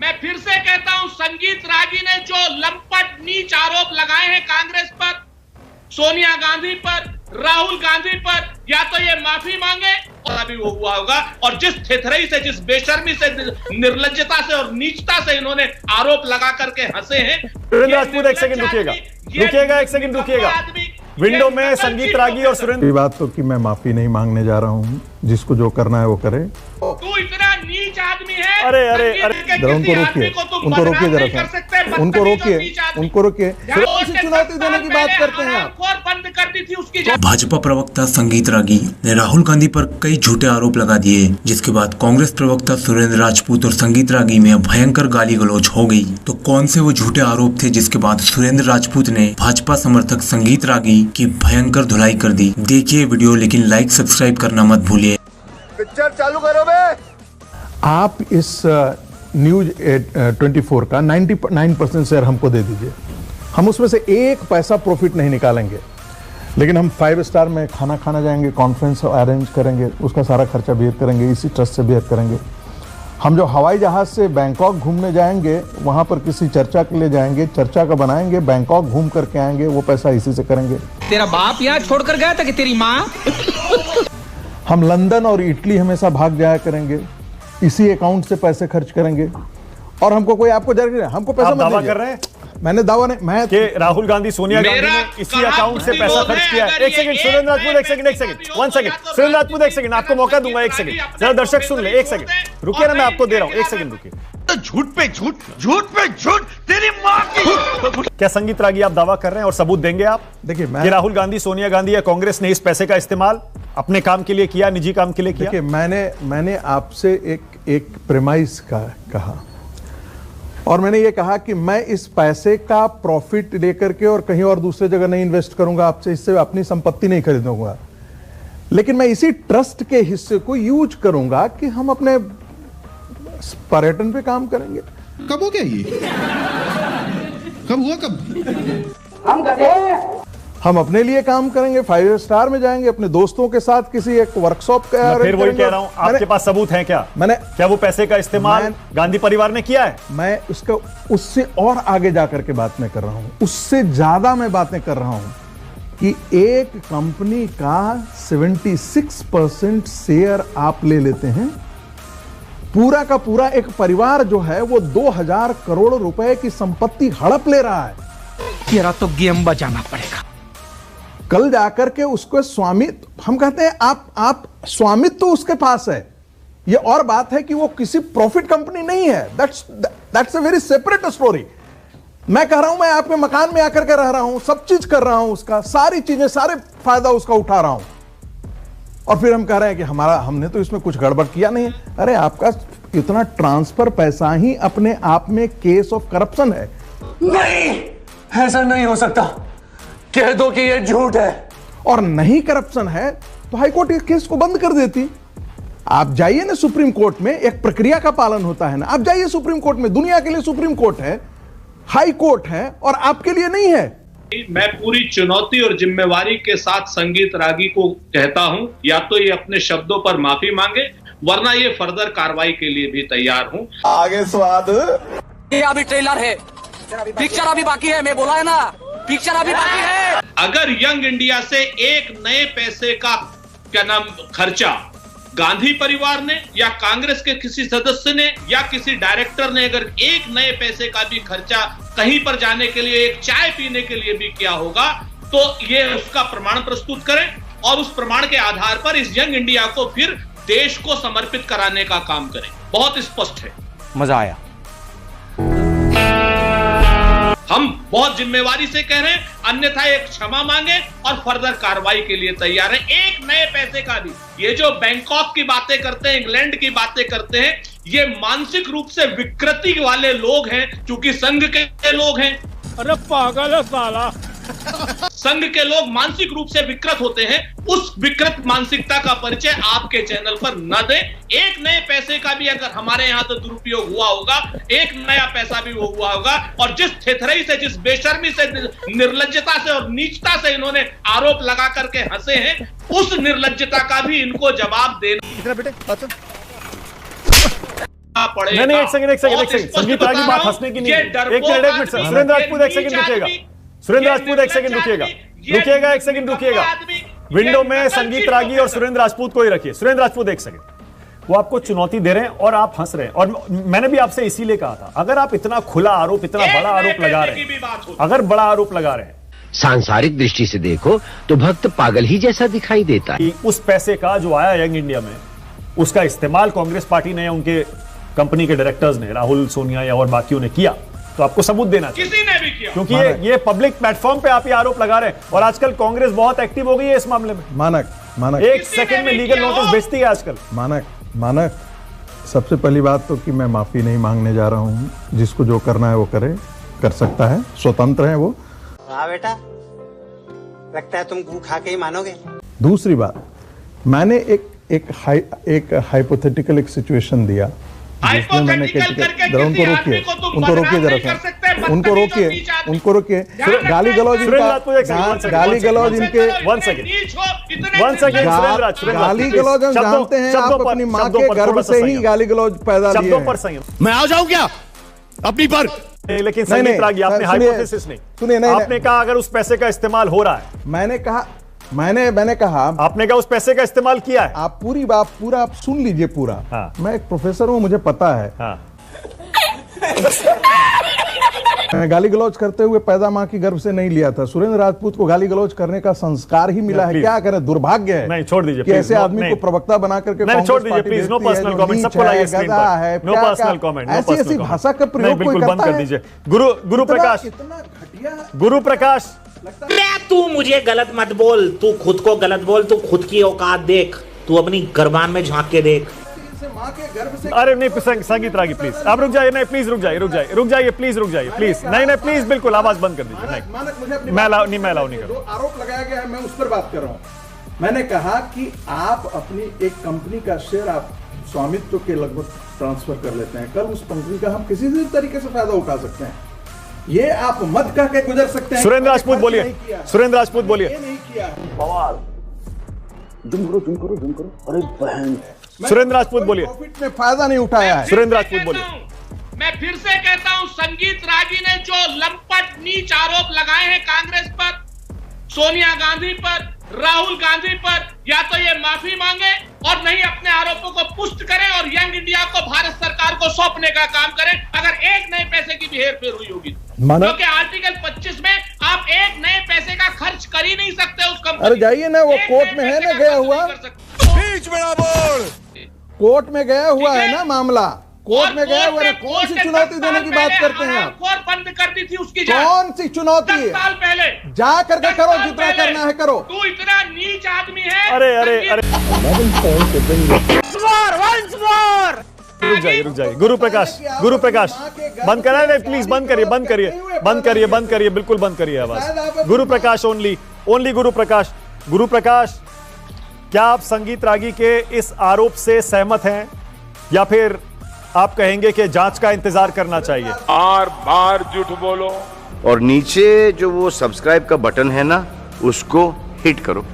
मैं फिर से कहता हूं, संगीत रागी ने जो लंपट नीच आरोप लगाए हैं कांग्रेस पर, सोनिया गांधी पर, राहुल गांधी पर, या तो ये माफी मांगे और अभी वो हुआ होगा। और जिस थेथरई से, जिस बेशर्मी से, निर्लज्जता से और नीचता से इन्होंने आरोप लगा करके हंसे हैं। सुरेंद्र राजपूत एक सेकंड रुकिएगा, एक सेकंड रुकिएगा। विंडो में संगीत रागी और सुरेंद्र। ये बात तो कि मैं माफी नहीं मांगने जा रहा हूं, जिसको जो करना है वो करे। तू इतना नीच आदमी है। अरे उनको रोकिए, उनको रोकिए जरा सा, उनको रोकिए। चुनौती देने की बात करते हैं आप। बंद कर दी थी उसकी। भाजपा प्रवक्ता संगीत रागी ने राहुल गांधी पर कई झूठे आरोप लगा दिए, जिसके बाद कांग्रेस प्रवक्ता सुरेंद्र राजपूत और संगीत रागी में भयंकर गाली गलौज हो गई। तो कौन से वो झूठे आरोप थे जिसके बाद सुरेंद्र राजपूत ने भाजपा समर्थक संगीत रागी की भयंकर धुलाई कर दी? देखिए वीडियो, लेकिन लाइक सब्सक्राइब करना मत भूलिए। पिक्चर चालू करो बे। आप इस न्यूज 24 का 99% शेयर हमको दे दीजिए। हम उसमें से एक पैसा प्रॉफिट नहीं निकालेंगे, लेकिन हम 5 स्टार में खाना खाना जाएंगे, कॉन्फ्रेंस अरेंज करेंगे, उसका सारा खर्चा बेयर करेंगे, इसी ट्रस्ट से बेयर करेंगे। हम जो हवाई जहाज से बैंकॉक घूमने जाएंगे, वहां पर किसी चर्चा के लिए जाएंगे, चर्चा का बनाएंगे, बैंकॉक घूम करके आएंगे, वो पैसा इसी से करेंगे। तेरा बाप यहाँ छोड़कर गया था कि तेरी माँ? हम लंदन और इटली हमेशा भाग जाया करेंगे, इसी अकाउंट से पैसे खर्च करेंगे। और हमको कोई आपको जरूरी है, हमको पैसा दावा कर रहे हैं? मैंने दावा नहीं, मैं कि राहुल गांधी, सोनिया गांधी ने इसी अकाउंट से पैसा खर्च किया है। एक सेकंड सुरेंद्र राजपूत, एक second, one second Surendra Rajput, एक सेकंड, आपको मौका दूंगा, एक सेकंड, जरा दर्शक सुन ले, एक सेकंड रुकिए ना, मैं आपको दे रहा हूं, एक सेकंड रुकिए। तो झूठ पे झूठ, झूठ पे झूठ, तेरी माँ की। क्या संगीत रागी आप दावा कर रहे हैं और सबूत देंगे आप? देखिए, कि राहुल गांधी, सोनिया गांधी या कांग्रेस ने इस पैसे का इस्तेमाल अपने काम के लिए किया, निजी काम के लिए किया? देखिए, मैंने आपसे एक प्रेमाइस का कहा, और मैंने ये कहा कि मैं इस पैसे का प्रॉफिट लेकर के और कहीं और दूसरे जगह नहीं इन्वेस्ट करूंगा, आपसे इससे अपनी संपत्ति नहीं खरीदूंगा, लेकिन मैं इसी ट्रस्ट के हिस्से को यूज करूंगा कि हम अपने पर्यटन पे काम करेंगे। कब हो गया ये? कब हुआ? कब हम अपने लिए काम करेंगे, 5 स्टार में जाएंगे, अपने दोस्तों के साथ किसी एक वर्कशॉप का। फिर वही कह रहा हूं, आपके पास सबूत है क्या? क्या वो पैसे का इस्तेमाल गांधी परिवार ने किया है? मैं उससे और आगे जाकर के बात नहीं कर रहा हूं, उससे ज्यादा मैं बातें कर रहा हूं कि एक कंपनी का 76% शेयर आप ले लेते हैं, पूरा का पूरा एक परिवार जो है वो 2000 करोड़ रुपए की संपत्ति हड़प ले रहा है। तेरा तो गेम बजाना पड़ेगा। कल जाकर के उसको स्वामित्व, हम कहते हैं आप स्वामित्व तो उसके पास है, ये और बात है कि वो किसी प्रॉफिट कंपनी नहीं है। That's a very separate story. मैं कह रहा हूं, मैं आपके मकान में आकर के रह रहा हूं, सब चीज कर रहा हूं, उसका सारी चीजें, सारे फायदा उसका उठा रहा हूं, और फिर हम कह रहे हैं कि हमने तो इसमें कुछ गड़बड़ किया नहीं। अरे आपका इतना ट्रांसफर पैसा ही अपने आप में केस ऑफ करप्शन है। नहीं, ऐसा नहीं हो सकता, कह दो कि यह झूठ है। और नहीं करप्शन है तो हाईकोर्ट इस केस को बंद कर देती। आप जाइए ना सुप्रीम कोर्ट में, एक प्रक्रिया का पालन होता है ना, आप जाइए सुप्रीम कोर्ट में, दुनिया के लिए सुप्रीम कोर्ट है, हाई कोर्ट है, और आपके लिए नहीं है। मैं पूरी चुनौती और जिम्मेवारी के साथ संगीत रागी को कहता हूं, या तो ये अपने शब्दों पर माफी मांगे, वरना ये फर्दर कार्रवाई के लिए भी तैयार हूं। आगे स्वाद। ये अभी ट्रेलर है, पिक्चर अभी बाकी है, मैं बोला है ना, पिक्चर अभी बाकी है। अगर यंग इंडिया से एक नए पैसे का खर्चा गांधी परिवार ने या कांग्रेस के किसी सदस्य ने या किसी डायरेक्टर ने अगर एक नए पैसे का भी खर्चा कहीं पर जाने के लिए, एक चाय पीने के लिए भी किया होगा, तो ये उसका प्रमाण प्रस्तुत करें, और उस प्रमाण के आधार पर इस यंग इंडिया को फिर देश को समर्पित कराने का काम करें। बहुत स्पष्ट है। मजा आया। हम बहुत जिम्मेवारी से कह रहे हैं, अन्यथा एक क्षमा मांगे और फर्दर कार्रवाई के लिए तैयार हैं। एक नए पैसे का भी, ये जो बैंकॉक की बातें करते हैं, इंग्लैंड की बातें करते हैं, ये मानसिक रूप से विकृति वाले लोग हैं, क्योंकि संघ के लोग हैं। अरे पागल है साला। संघ के लोग मानसिक रूप से विकृत होते हैं, उस विकृत मानसिकता का परिचय आपके चैनल पर न दें। एक नए पैसे का भी अगर हमारे यहां तो दुरुपयोग हुआ होगा, एक नया पैसा भी वो हुआ होगा, और जिस थेथरई से, जिस बेशर्मी से, निर्लज्जता से और नीचता से इन्होंने आरोप लगा करके हंसे हैं, उस निर्लज्जता का भी इनको जवाब देना। कितना बेटे? पड़ेगा। नहीं, एक सेकंड संगीत रागी बात हंसने की नहीं है। एक मिनट सुरेंद्र राजपूत एक सेकंड रुकिएगा। सुरेंद्र राजपूत एक सेकंड रुकिएगा, एक सेकंड रुकिएगा। विंडो में संगीत रागी और सुरेंद्र राजपूत को ही रखिए। सुरेंद्र राजपूत एक सेकंड, वो आपको चुनौती दे रहे हैं और आप हंस रहे हैं। और मैंने भी आपसे इसीलिए कहा था, अगर आप इतना खुला आरोप, इतना बड़ा आरोप लगा रहे हैं, अगर बड़ा आरोप लगा रहे हैं, सांसारिक दृष्टि से देखो तो भक्त पागल ही जैसा दिखाई देता है। उस पैसे का जो आया यंग इंडिया में, उसका इस्तेमाल कांग्रेस पार्टी ने या उनके कंपनी के डायरेक्टर्स ने, राहुल, सोनिया या और बाकियों ने किया, तो आपको सबूत देना चाहिए। किसी ने भी किया, क्योंकि ये पब्लिक प्लेटफॉर्म पे आप ये आरोप लगा रहे हैं और आजकल कांग्रेस बहुत एक्टिव हो गई है इस मामले में। मानक एक सेकंड में लीगल नोटिस भेजती है आजकल। मानक सबसे पहली बात तो कि मैं माफी नहीं मांगने जा रहा हूं। जिसको जो करना है वो करे, कर सकता है, स्वतंत्र है वो। हाँ बेटा, लगता है तुम गू खा के ही मानोगे। दूसरी बात, मैंने एक हाइपोथेटिकल एक सिचुएशन दिया, जिसमें मैंने उनको रोकिए जरा, उनको रोकिए। गाली गलौज इनके गाली गलौज हम जानते हैं। आप अपनी माँ के गर्भ से ही गाली गलौज पैदा किए हैं। मैं आ जाऊं क्या अपनी पर? लेकिन संगीत रागी, आपने हाइपोथेसिस नहीं, सुनिए, आपने कहा अगर उस पैसे का इस्तेमाल हो रहा है, मैंने कहा आपने कहा उस पैसे का इस्तेमाल किया है। आप पूरी बात पूरा आप सुन लीजिए पूरा। हाँ। मैं एक प्रोफेसर हूं, मुझे पता है। हाँ। गाली गलौज करते हुए पैदा मां की गर्भ से नहीं लिया था। सुरेंद्र राजपूत को गाली गलौज करने का संस्कार ही मिला है। क्या करें, दुर्भाग्य है। नहीं, छोड़ दीजिए कि ऐसे आदमी को प्रवक्ता बना करके छोड़ दीजिए प्लीज। नो पर्सनल कमेंट, सबको लाइए स्क्रीन पर। नो पर्सनल कमेंट, ऐसी भाषा का प्रयोग बिल्कुल बंद कर दीजिए। गुरु प्रकाश, तू मुझे गलत मत बोल, तू खुद को गलत बोल, तू खुद की औकात देख, तू अपनी गर्भान में झांक के देख। अरे नहीं संगीत रागी प्लीज, आप रुक जाइए। नहीं प्लीज रुक जाइए प्लीज, नहीं प्लीज, बिल्कुल आवाज बंद कर दीजिए। नहीं, मैं अलाउ नहीं करूँ। आरोप लगाया गया है, मैं उस पर बात कर रहा हूँ। मैंने कहा कि आप अपनी एक कंपनी का शेयर आप स्वामित्व के लगभग ट्रांसफर कर लेते हैं, कल उस कंपनी का हम किसी भी तरीके से फायदा उठा सकते हैं। ये आप मत कह के गुजर सकते हैं। सुरेंद्र राजपूत बोलिए। नहीं किया बवाल। जुम करो। अरे बहन, सुरेंद्र राजपूत बोलिए। प्रॉफिट में फायदा नहीं उठाया है। सुरेंद्र राजपूत बोलिए। मैं फिर से कहता हूं, संगीत रागी ने जो लंपट नीच आरोप लगाए हैं कांग्रेस पर, सोनिया गांधी पर, राहुल गांधी पर, या तो ये माफी मांगे और नहीं अपने आरोपों को पुष्ट करें और यंग इंडिया को भारत सरकार को सौंपने का काम करें। अगर एक नए पैसे की भी हेरफेर हुई होगी, क्योंकि आर्टिकल 25 में आप एक नए पैसे का खर्च कर ही नहीं सकते उस कंपनी। अरे जाइए ना, वो कोर्ट में है ना गया हुआ, बीच में ना बोल। कोर्ट में गया हुआ है ना मामला, कोर्ट में गया हुआ है। कौन सी चुनौती देने की बात करते हैं आप? बंद कर दी थी उसकी, कौन सी चुनौती? 10 साल पहले जा करके करो, जितना करना है करो। तू इतना नीच आदमी है। अरे रुक जाइए। गुरु प्रकाश बंद करा है प्लीज, बंद करिए, बिल्कुल बंद करिए आवाज। गुरु प्रकाश ओनली गुरु प्रकाश, क्या आप संगीत रागी के इस आरोप से सहमत हैं या फिर आप कहेंगे कि जांच का इंतजार करना चाहिए? बार झूठ बोलो और नीचे जो वो सब्सक्राइब का बटन है ना, उसको हिट करो।